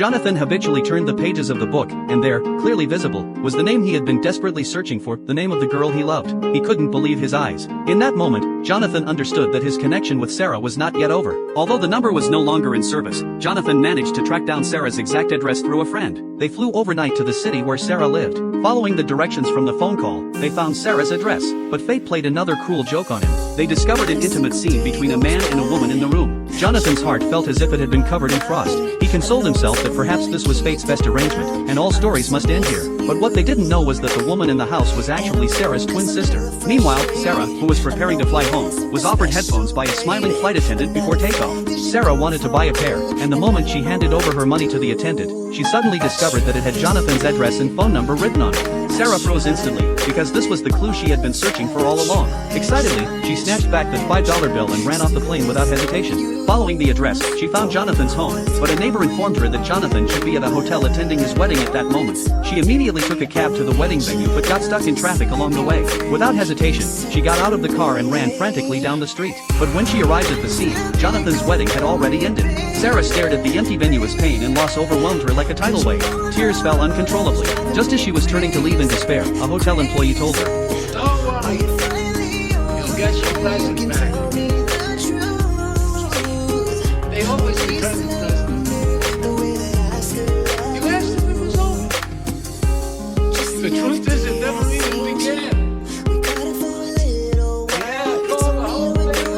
Jonathan habitually turned the pages of the book, and there, clearly visible, was the name he had been desperately searching for, the name of the girl he loved. He couldn't believe his eyes. In that moment, Jonathan understood that his connection with Sarah was not yet over. Although the number was no longer in service, Jonathan managed to track down Sarah's exact address through a friend. They flew overnight to the city where Sarah lived. Following the directions from the phone call, they found Sarah's address. But fate played another cruel joke on him. They discovered an intimate scene between a man and a woman in the room. Jonathan's heart felt as if it had been covered in frost. He consoled himself that perhaps this was fate's best arrangement, and all stories must end here. But what they didn't know was that the woman in the house was actually Sarah's twin sister. Meanwhile, Sarah, who was preparing to fly home, was offered headphones by a smiling flight attendant before takeoff. Sarah wanted to buy a pair, and the moment she handed over her money to the attendant, she suddenly discovered that it had Jonathan's address and phone number written on it. Sarah froze instantly, because this was the clue she had been searching for all along. Excitedly, she snatched back the $5 bill and ran off the plane without hesitation. Following the address, she found Jonathan's home, but a neighbor informed her that Jonathan should be at a hotel attending his wedding at that moment. She immediately took a cab to the wedding venue but got stuck in traffic along the way. Without hesitation, she got out of the car and ran frantically down the street. But when she arrived at the scene, Jonathan's wedding had already ended. Sarah stared at the empty venue as pain and loss overwhelmed her like a tidal wave. Tears fell uncontrollably. Just as she was turning to leave in despair, a hotel employee told her, "Don't worry, you'll get your present back. They always return the present. You asked if it was over. The truth is it never even began. Yeah, call the whole thing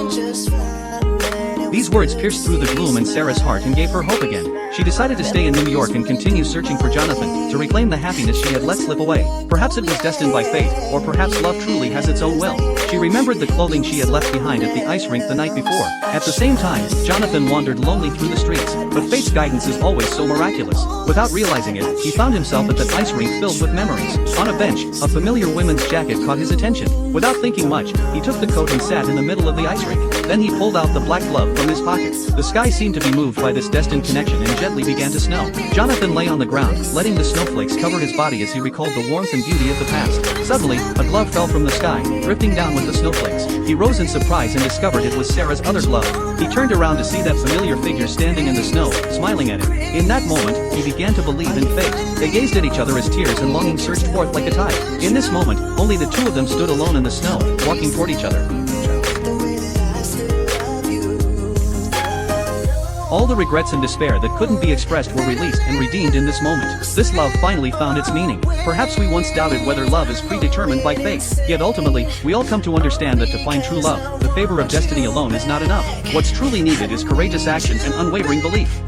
over." These words pierced through the gloom in Sarah's heart and gave her hope again. She decided to stay in New York and continue searching for Jonathan, to reclaim the happiness she had let slip away. Perhaps it was destined by fate, or perhaps love truly has its own will. She remembered the clothing she had left behind at the ice rink the night before. At the same time, Jonathan wandered lonely through the streets, but fate's guidance is always so miraculous. Without realizing it, he found himself at the ice rink filled with memories. On a bench, a familiar women's jacket caught his attention. Without thinking much, he took the coat and sat in the middle of the ice rink. Then he pulled out the black glove from his pocket. The sky seemed to be moved by this destined connection and gently began to snow. Jonathan lay on the ground, letting the snowflakes cover his body as he recalled the warmth and beauty of the past. Suddenly, a glove fell from the sky, drifting down with the snowflakes. He rose in surprise and discovered it was Sarah's other glove. He turned around to see that familiar figure standing in the snow, smiling at him. In that moment, he began to believe in fate. They gazed at each other as tears and longing surged forth like a tide. In this moment, only the two of them stood alone in the snow, walking toward each other. All the regrets and despair that couldn't be expressed were released and redeemed in this moment. This love finally found its meaning. Perhaps we once doubted whether love is predetermined by fate. Yet ultimately, we all come to understand that to find true love, the favor of destiny alone is not enough. What's truly needed is courageous action and unwavering belief.